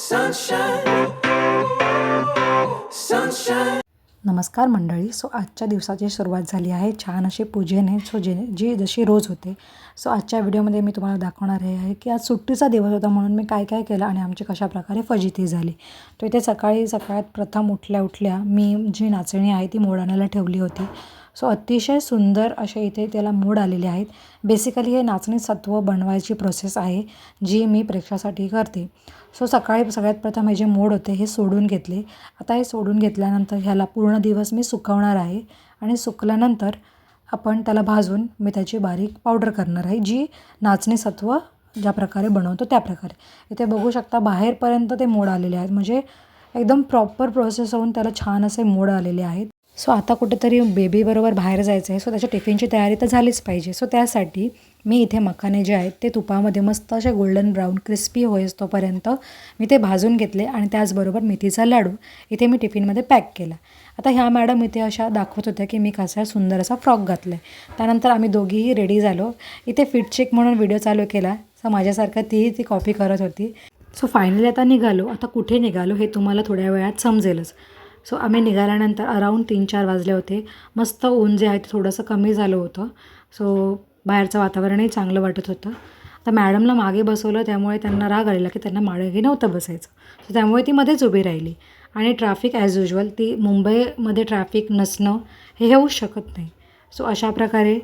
Sunshine, sunshine. नमस्कार मंडळी. So आजच्या दिवसाची सुरुवात झाली आहे छान अशी पूजेने. जी जशी रोज होते. सो आजच्या व्हिडिओमध्ये मी तुम्हाला दाखवणार आहे की आज सुट्टीचा दिवस होता म्हणून मी काय काय केलं आणि आमची कशाप्रकारे फजिती झाली. तो इथे सकाळात प्रथम उठल्या मी जी नाचणी आहे ती मोड आणायला ठेवली होती. सो अतिशय सुंदर असे इथे त्याला मोड आलेले आहेत. बेसिकली हे नाचणी सत्व बनवायची प्रोसेस आहे जी मी प्रेक्षासाठी करते. सो सकाळी सगळ्यात प्रथम हे जे मोड होते हे सोडून घेतले. आता हे सोडून घेतल्यानंतर ह्याला पूर्ण दिवस मी सुकवणार आहे आणि सुकल्यानंतर आपण त्याला भाजून मी त्याची बारीक पावडर करणार आहे जी नाचणी सत्व ज्या प्रकारे बनवतो त्या प्रकारे. इथे बघू शकता बाहेरपर्यंत ते मोड आलेले आहेत, म्हणजे एकदम प्रॉपर प्रोसेस होऊन त्याला छान असे मोड आलेले आहेत. सो आता कुठेतरी बेबीबरोबर बाहेर जायचं आहे. सो त्याच्या टिफिनची तयारी तर झालीच पाहिजे. सो त्यासाठी मी इथे मखाने जे आहेत ते तुपामध्ये मस्त असे गोल्डन ब्राऊन क्रिस्पी होईस तोपर्यंत मी ते भाजून घेतले आणि त्याचबरोबर मेथीचा लाडू इथे मी टिफिनमध्ये पॅक केला. आता ह्या मॅडम इथे अशा दाखवत होत्या की मी कसा सुंदर असा फ्रॉक घातला आहे. त्यानंतर आम्ही दोघीही रेडी झालो. इथे फिट चेक म्हणून व्हिडिओ चालू केला. सो माझ्यासारखं ती कॉपी करत होती. सो फायनली आता निघालो. आता कुठे निघालो हे तुम्हाला थोड्या वेळात समजेलच. सो आम्ही निघाल्यानंतर अराऊंड 3-4 वाजले होते. मस्त ऊन जे आहे ते थोडंसं कमी झालं होतं. सो बाहेरचं वातावरणही चांगलं वाटत होतं. आता मॅडमला मागे बसवलं त्यामुळे त्यांना राग आलेला की त्यांना मागे नव्हतं बसायचं. सो त्यामुळे ती मध्येच उभी राहिली आणि ट्रॅफिक ॲज युजल, ती मुंबईमध्ये ट्रॅफिक नसणं हे होऊच शकत नाही. सो अशा प्रकारे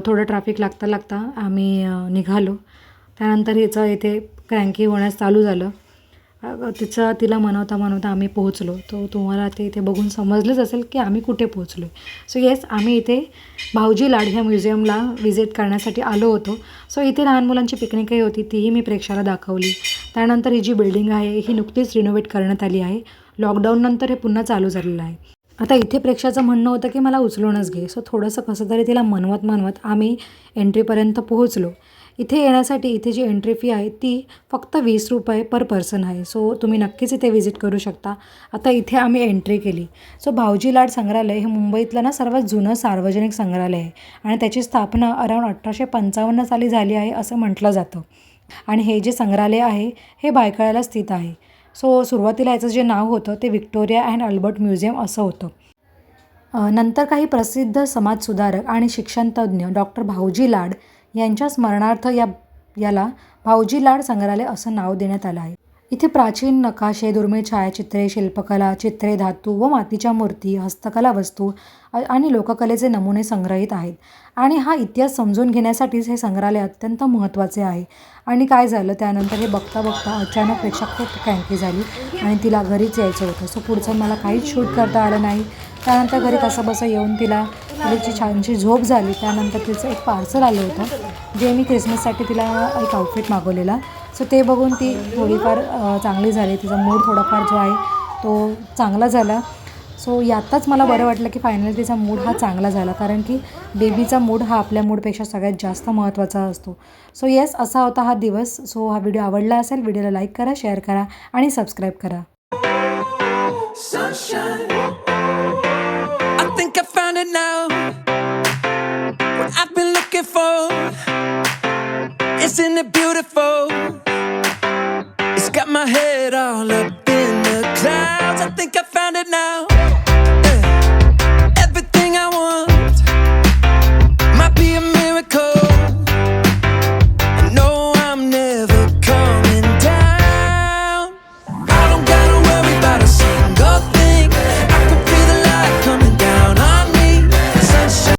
थोडं ट्रॅफिक लागता आम्ही निघालो. त्यानंतर हिचं इथे क्रँकी होण्यास चालू झालं. तिला मनवता आम्ही पोहोचलो. तो तुम्हाला ते इथे बघून समजलंच असेल की आम्ही कुठे पोहोचलो आहे. सो येस, आम्ही इथे भाऊजी लाड ह्या म्युझियमला व्हिजिट करण्यासाठी आलो होतो. सो इथे लहान मुलांची पिकनिकही होती, तीही मी प्रेक्षाला दाखवली. त्यानंतर ही जी बिल्डिंग आहे ही नुकतीच रिनोव्हेट करण्यात आली आहे. लॉकडाऊननंतर हे पुन्हा चालू झालेलं आहे. आता इथे प्रेक्षाचं म्हणणं होतं की मला उचलूनच घे. सो थोडंसं कसं तरी तिला मनवत आम्ही एंट्रीपर्यंत पोहोचलो. इथे येण्यासाठी इथे जी एंट्री फी आहे ती फक्त 20 रुपये पर पर्सन आहे. सो तुम्ही नक्कीच इथे व्हिजिट करू शकता. आता इथे आम्ही एंट्री केली. सो भाऊजी लाड संग्रहालय हे मुंबईतलं सर्वात जुनं सार्वजनिक संग्रहालय आहे आणि त्याची स्थापना अराऊंड 1855 साली झाली आहे असं म्हटलं जातं. आणि हे जे संग्रहालय आहे हे भायखळ्याला स्थित आहे. सो सुरुवातीला याचं जे नाव होतं ते व्हिक्टोरिया अँड अल्बर्ट म्युझियम असं होतं. नंतर काही प्रसिद्ध समाजसुधारक आणि शिक्षणतज्ज्ञ डॉक्टर भाऊजी लाड यांच्या स्मरणार्थ याला भाऊजी लाड संग्रहालय असं नाव देण्यात आलं आहे. इथे प्राचीन नकाशे, दुर्मिळ छायाचित्रे, शिल्पकला, चित्रे, धातू व मातीच्या मूर्ती, हस्तकला वस्तू आणि लोककलेचे नमुने संग्रहित आहेत. आणि हा इतिहास समजून घेण्यासाठीच हे संग्रहालय अत्यंत महत्त्वाचे आहे. आणि काय झालं त्यानंतर हे बघता अचानक प्रेक्षा खूप क्रँकी झाली आणि तिला घरीच यायचं होतं. सो पुढचं मला काहीच शूट करता आलं नाही. त्यानंतर घरी कसंबसं येऊन तिची छानशी झोप झाली. त्यानंतर तिचं एक पार्सल आलं होतं जे मी क्रिसमससाठी तिला एक आउटफिट मागवलेला. सो ते बघून ती थोडीफार चांगली झाली. तिचा मूड थोडाफार जो आहे तो चांगला झाला. सो यातच मला बरं वाटलं की फायनली तिचा मूड हा चांगला झाला, कारण की बेबीचा मूड हा आपल्या मूडपेक्षा सगळ्यात जास्त महत्त्वाचा असतो. सो येस, असा होता हा दिवस. सो हा व्हिडिओ आवडला असेल, व्हिडिओला लाईक करा, शेअर करा आणि सबस्क्राईब करा. Sunshine. I think I found it now. What I've been looking for. Isn't it beautiful? It's got my head all up